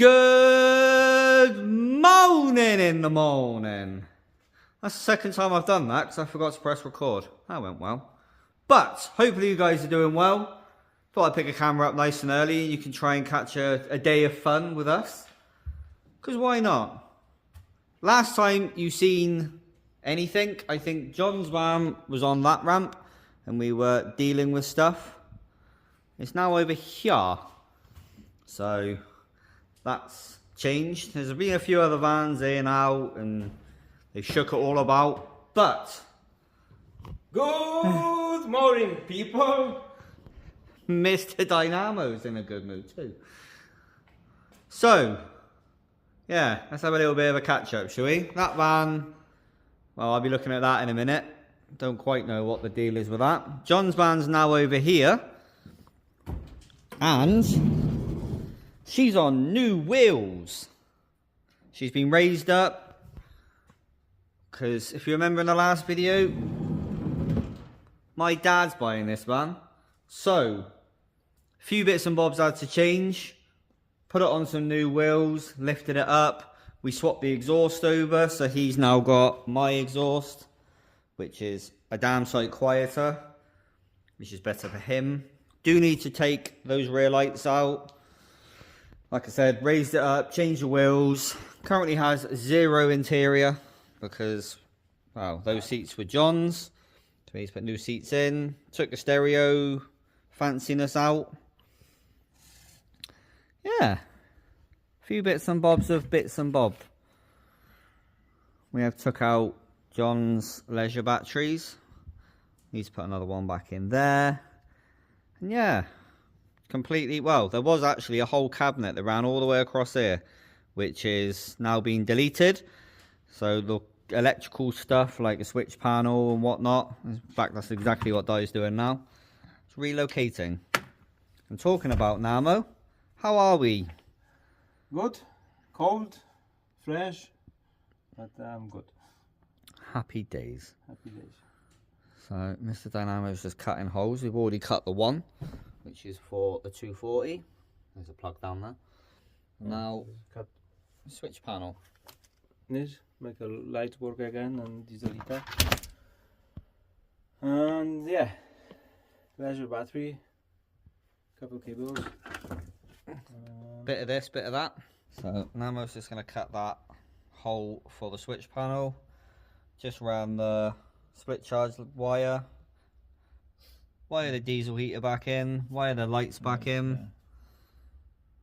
Good morning in the morning. That's the second time I've done that because I forgot to press record. That went well. But hopefully you guys are doing well. Thought I'd pick a camera up nice and early. You can try and catch a day of fun with us. Because why not? Last time you seen anything, I think John's van was on that ramp and we were dealing with stuff. It's now over here. So that's changed. There's been a few other vans in and out and they shook it all about. But good morning, people. Mr. Dynamo's in a good mood too. So, yeah, let's have a little bit of a catch up, shall we? That van, well, I'll be looking at that in a minute. Don't quite know what the deal is with that. John's van's now over here. And she's on new wheels. She's been raised up. Because if you remember in the last video, my dad's buying this van. So, a few bits and bobs had to change. Put it on some new wheels, lifted it up. We swapped the exhaust over, so he's now got my exhaust, which is a damn sight quieter, which is better for him. Do need to take those rear lights out. Like I said, raised it up, changed the wheels. Currently has zero interior because, well, those seats were John's. So he's put new seats in. Took the stereo fanciness out. Yeah. A few bits and bobs of bits and bob. We have took out John's leisure batteries. Need to put another one back in there. And yeah, completely, well, there was actually a whole cabinet that ran all the way across here, which is now being deleted. So the electrical stuff like a switch panel and whatnot, in fact that's exactly what Di's doing now. It's relocating. I'm talking about Namo. How are we? Good, cold, fresh, but I'm good. Happy days. Happy days. So Mr. Dynamo's just cutting holes. We've already cut the one, which is for the 240. There's a plug down there. Now, cut switch panel. this, make a light work again and delete that. And yeah, leisure battery, couple cables. Bit of this, bit of that. So Namo's just going to cut that hole for the switch panel. Just ran the split charge wire. Wire the diesel heater back in. Wire the lights back in.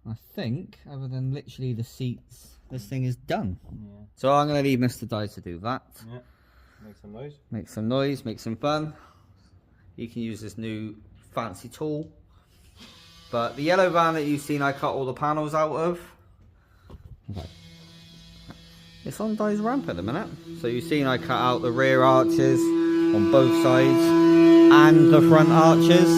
I think, other than literally the seats, this thing is done. Yeah. So I'm going to leave Mr. Di to do that. Yeah. Make some noise. Make some noise, make some fun. You can use this new fancy tool. But the yellow van that you've seen I cut all the panels out of. Okay. It's on Di's ramp at the minute. So you've seen I cut out the rear arches on both sides and the front arches.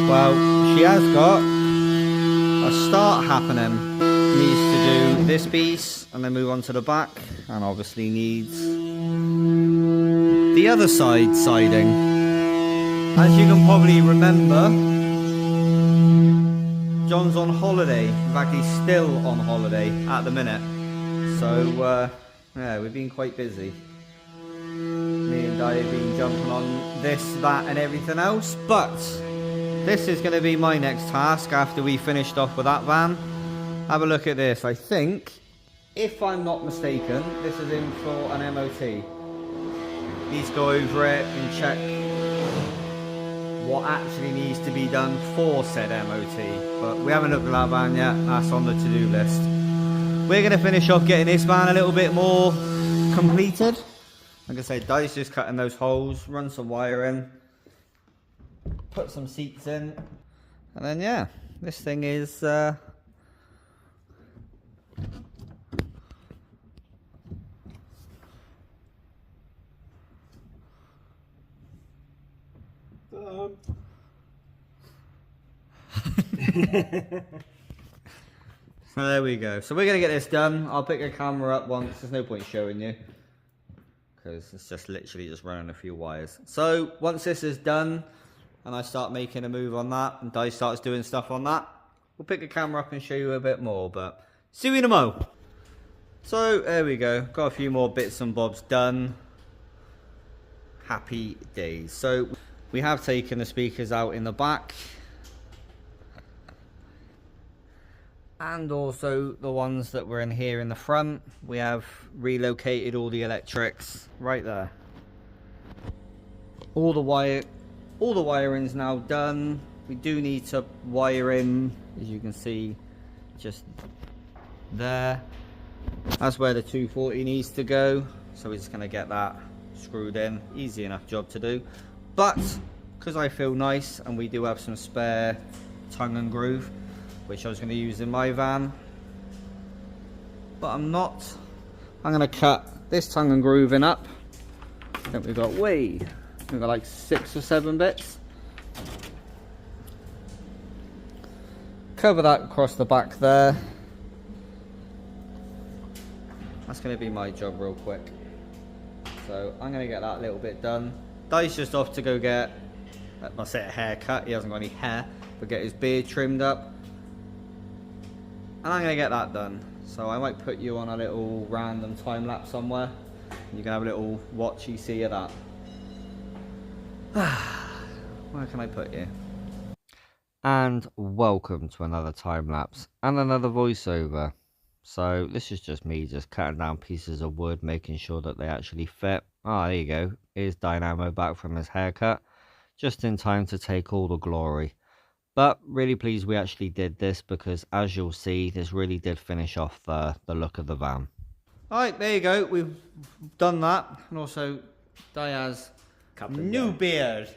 Well, she has got a start happening. Needs to do this piece and then move on to the back, and obviously needs the other side siding. As you can probably remember, John's on holiday. In fact, he's still on holiday at the minute. So, yeah, we've been quite busy. Me and Di have been jumping on this, that and everything else. But this is going to be my next task after we finished off with that van. Have a look at this. I think, if I'm not mistaken, this is in for an MOT. Need to go over it and check what actually needs to be done for said MOT. But we haven't looked at that van yet. That's on the to-do list. We're going to finish off getting this van a little bit more completed. Like I said, Di's just cutting those holes, run some wire in, put some seats in, and then yeah, this thing is so there we go. So we're going to get this done. I'll pick a camera up once. There's no point showing you because it's just literally just running a few wires. So once this is done and I start making a move on that and Di starts doing stuff on that, we'll pick the camera up and show you a bit more, but see you in a mo. So there we go, got a few more bits and bobs done. Happy days. So we have taken the speakers out in the back, and also the ones that were in here in the front. We have relocated all the electrics right there. All the wiring's now done. We do need to wire in, as you can see, just there. That's where the 240 needs to go. So we're just going to get that screwed in. Easy enough job to do. But because I feel nice and we do have some spare tongue and groove, which I was going to use in my van, but I'm not. I'm going to cut this tongue and grooving up. I think we've got like 6 or 7 bits. Cover that across the back there. That's going to be my job real quick. So I'm going to get that little bit done. Di's just off to go get, I say a haircut, he hasn't got any hair, but get his beard trimmed up. And I'm going to get that done. So I might put you on a little random time lapse somewhere. You can have a little watchy see of that. Where can I put you? And welcome to another time lapse and another voiceover. So this is just me just cutting down pieces of wood, making sure that they actually fit. Ah, there you go. Here's Dynamo back from his haircut, just in time to take all the glory. But really pleased we actually did this, because as you'll see, this really did finish off the look of the van. Alright, there you go. We've done that. And also, Di has new beard.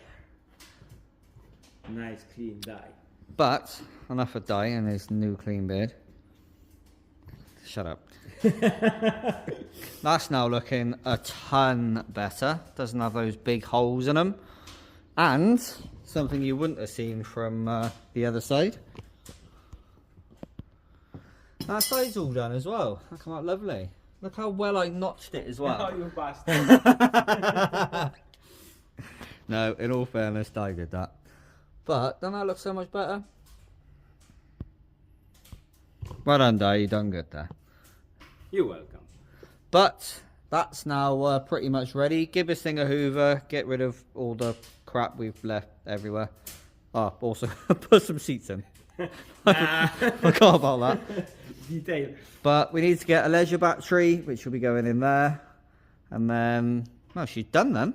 Nice clean dye. But enough of Di and his new clean beard. Shut up. That's now looking a ton better. Doesn't have those big holes in them. And something you wouldn't have seen from the other side. That side's all done as well. That come out lovely. Look how well I notched it as well. Oh, you bastard. No, in all fairness, Di did that. But doesn't that look so much better? Well done, Di, you done good there. You're welcome. But that's now pretty much ready. Give this thing a hoover, get rid of all the crap we've left everywhere. Oh, also put some seats in. I forgot about that. Detail. But we need to get a leisure battery, which will be going in there. And then, well, she's done then,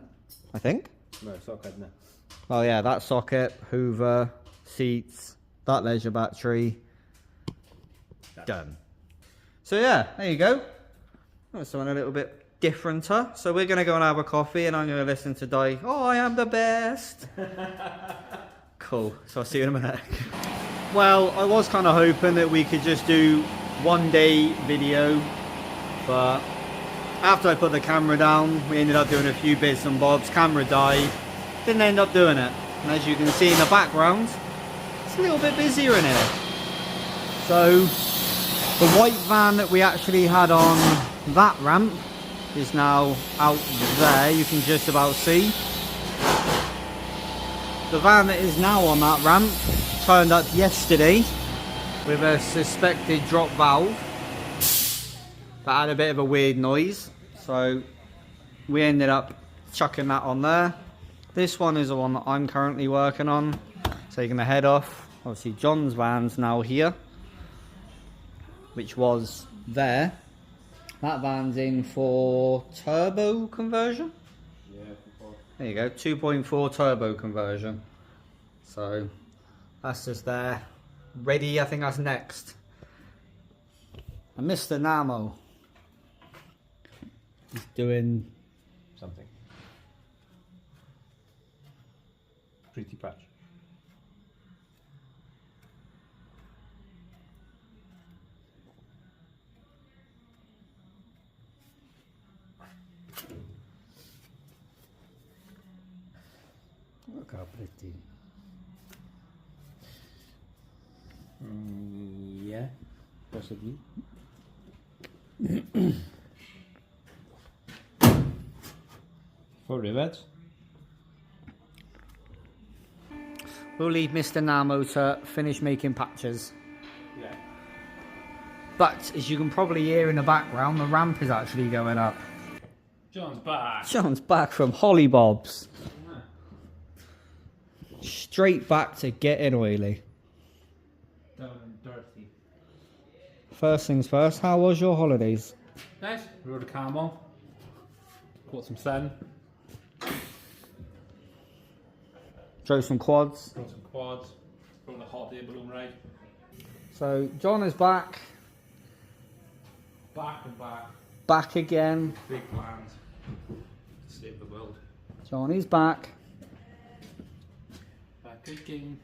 I think. No, socket now. Oh yeah, that socket, hoover, seats, that leisure battery. Done. So yeah, there you go. That's something a little bit differenter. So we're going to go and have a coffee, and I'm going to listen to Di. Oh, I am the best. Cool. So I'll see you in a minute. Well, I was kind of hoping that we could just do one day video, but after I put the camera down, we ended up doing a few bits and bobs. Camera died. Didn't end up doing it. And as you can see in the background, it's a little bit busier in here. So the white van that we actually had on that ramp is now out there. You can just about see. The van that is now on that ramp turned up yesterday with a suspected drop valve that had a bit of a weird noise. So we ended up chucking that on there. This one is the one that I'm currently working on. Taking the head off. Obviously John's van's now here, which was there. That van's in for turbo conversion. Yeah, there you go, 2.4 turbo conversion. So that's just there, ready. I think that's next. And Mr. Namo, he's doing something. Pretty patch. Look how pretty. Yeah, possibly. For rivets. We'll leave Mr. Namo to finish making patches. But as you can probably hear in the background, the ramp is actually going up. John's back. John's back from Hollybobs. Straight back to getting oily. Down and dirty. First things first, how was your holidays? Nice. We rode a camel. Caught some sun. Drove some quads. Rode some quads. Rode a hot air balloon ride. So John is back. Back and back. Back again. Big plans. To save the world. Johnny's back. Back again.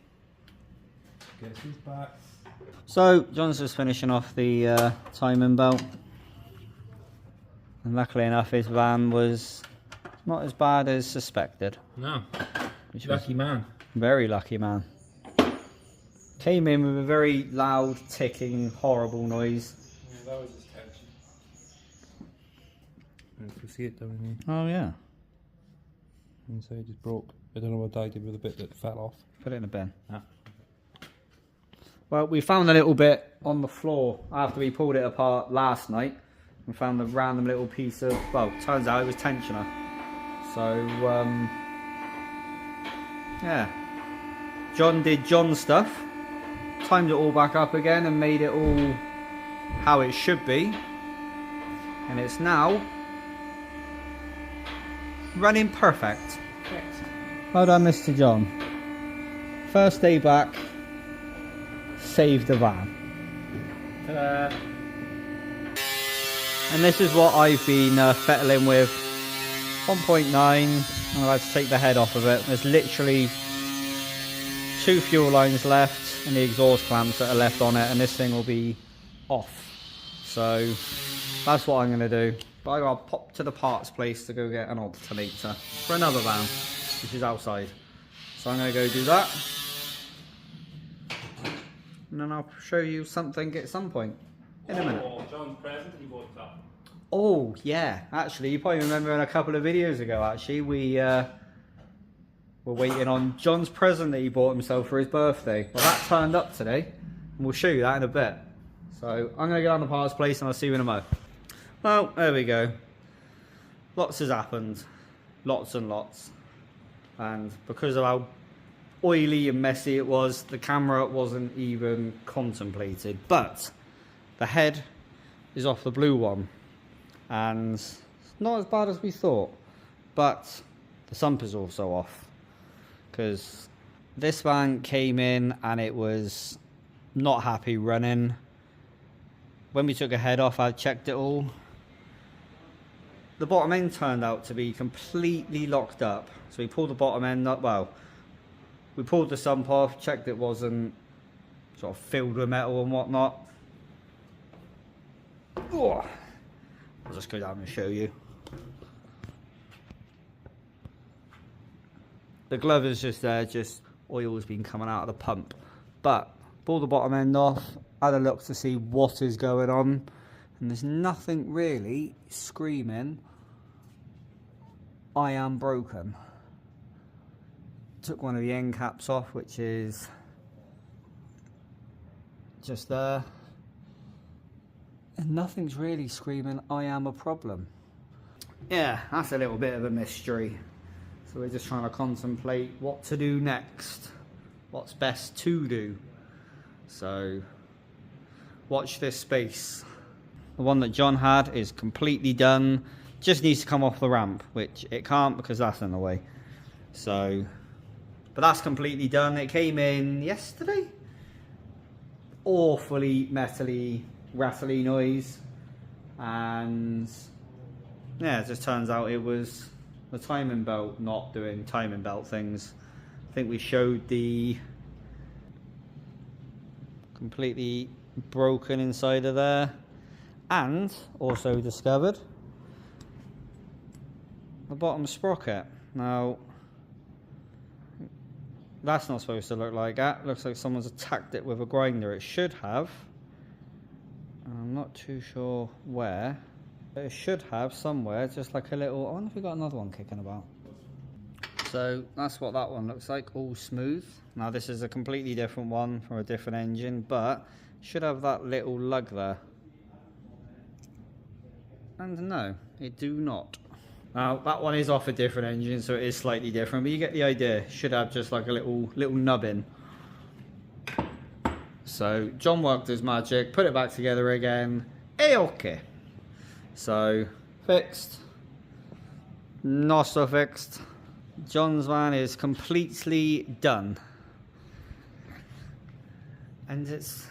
Guess who's back? So John's just finishing off the timing belt. And luckily enough his van was not as bad as suspected. No. Which Lucky man. Very lucky man. Came in with a very loud, ticking, horrible noise. Yeah, that was his tension. You can see it down in here. Oh yeah. Inside is broke. I don't know what I did with the bit that fell off. Put it in the bin. Ah. Well, we found a little bit on the floor after we pulled it apart last night. We found a random little piece of, well, turns out it was tensioner. So, yeah. John did John stuff. Timed it all back up again and made it all how it should be. And it's now running perfect. Well done, Mr. John. First day back, saved the van. Ta-da! And this is what I've been fettling with. 1.9, and I've had to take the head off of it. There's literally 2 fuel lines left and the exhaust clamps that are left on it, and this thing will be off. So that's what I'm going to do. But I'll pop to the parts place to go get an alternator for another van, which is outside. So I'm going to go do that. And then I'll show you something at some point in a minute. Oh, John's present he bought that. Oh yeah, actually you probably remember in a couple of videos ago actually we were waiting on John's present that he bought himself for his birthday. Well, that turned up today and we'll show you that in a bit. So I'm going to go down the parts place and I'll see you in a mo. Well, there we go. Lots has happened. Lots and lots. And because of how oily and messy it was, the camera wasn't even contemplated. But the head is off the blue one. And it's not as bad as we thought. But the sump is also off. Because this van came in and it was not happy running. When we took a head off, I checked it all. The bottom end turned out to be completely locked up. So we pulled the bottom end up, well, we pulled the sump off, checked it wasn't sort of filled with metal and whatnot. Oh, I'll just go down and show you. The glove is just there, just oil's been coming out of the pump. But pull the bottom end off, had a look to see what is going on, and there's nothing really screaming, I am broken. Took one of the end caps off, which is just there, and nothing's really screaming, I am a problem. Yeah, that's a little bit of a mystery. So we're just trying to contemplate what to do next, what's best to do. So watch this space. The one that John had is completely done, just needs to come off the ramp, which it can't because that's in the way. So, but that's completely done. It came in yesterday. Awfully metally, rattly noise. And yeah, it just turns out it was the timing belt not doing timing belt things. I think we showed the completely broken inside of there, and also discovered the bottom sprocket. Now that's not supposed to look like that. Looks like someone's attacked it with a grinder. It should have, I'm not too sure where, but it should have somewhere just like a little, I wonder if we got another one kicking about. So that's what that one looks like, all smooth. Now this is a completely different one from a different engine, but should have that little lug there. And no, it do not. Now that one is off a different engine, so it is slightly different, but you get the idea. Should have just like a little nubbin. So John worked his magic, put it back together again. Okay. So fixed. Not so fixed. John's van is completely done. And it's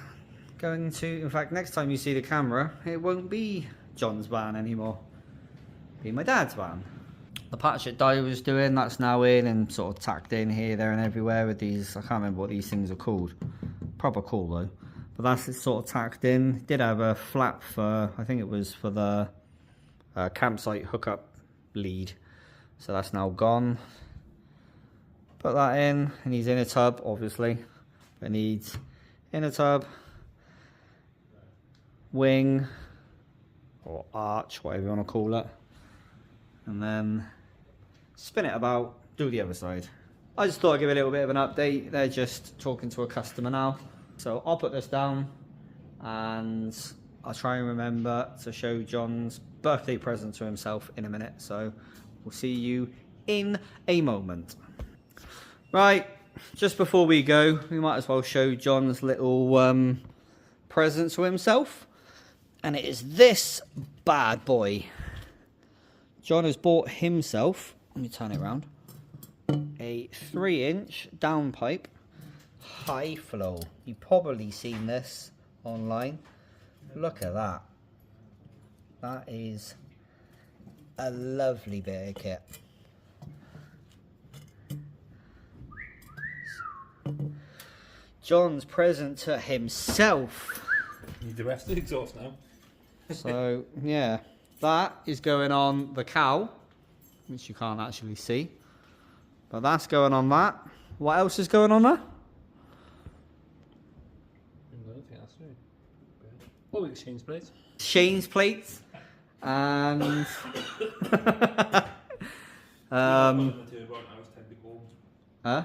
going to, in fact, next time you see the camera, it won't be John's van anymore. It'll be my dad's van. The patch that Di was doing, that's now in and sort of tacked in here, there and everywhere with these, I can't remember what these things are called. Proper cool though. But that's sort of tacked in. Did have a flap for, I think it was for the campsite hookup lead. So that's now gone. Put that in, and he's in a tub, obviously. It needs inner tub, wing, or arch, whatever you want to call it. And then spin it about, do the other side. I just thought I'd give a little bit of an update. They're just talking to a customer now. So I'll put this down and I'll try and remember to show John's birthday present to himself in a minute. So we'll see you in a moment. Right, just before we go, we might as well show John's little present to himself. And it is this bad boy. John has bought himself, let me turn it around, a 3-inch downpipe high flow. You've probably seen this online. Look at that. That is a lovely bit of kit. John's present to himself. Need the rest of the exhaust now. So yeah, that is going on the cow, which you can't actually see, but that's going on that. What else is going on there? Oh, we exchange plates. Shane's plates and huh?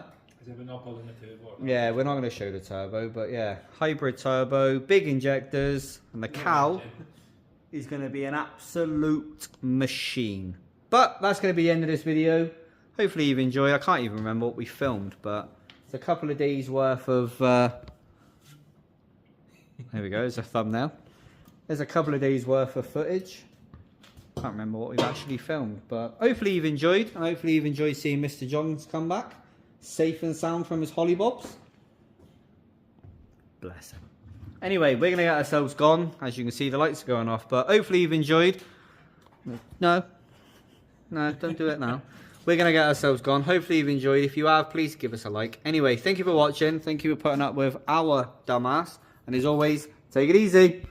Yeah, we're not going to show the turbo, but yeah, hybrid turbo, big injectors, and the cow is going to be an absolute machine. But that's going to be the end of this video. Hopefully you've enjoyed. I can't even remember what we filmed, but it's a couple of days worth of there we go, there's a thumbnail. There's a couple of days worth of footage. Can't remember what we've actually filmed, but hopefully you've enjoyed, and hopefully you've enjoyed seeing Mr. John's come back safe and sound from his hollybobs. Bless him. Anyway, we're going to get ourselves gone. As you can see, the lights are going off, but hopefully you've enjoyed. No, don't do it now. We're going to get ourselves gone. Hopefully you've enjoyed. If you have, please give us a like. Anyway, thank you for watching. Thank you for putting up with our dumbass. And as always, take it easy.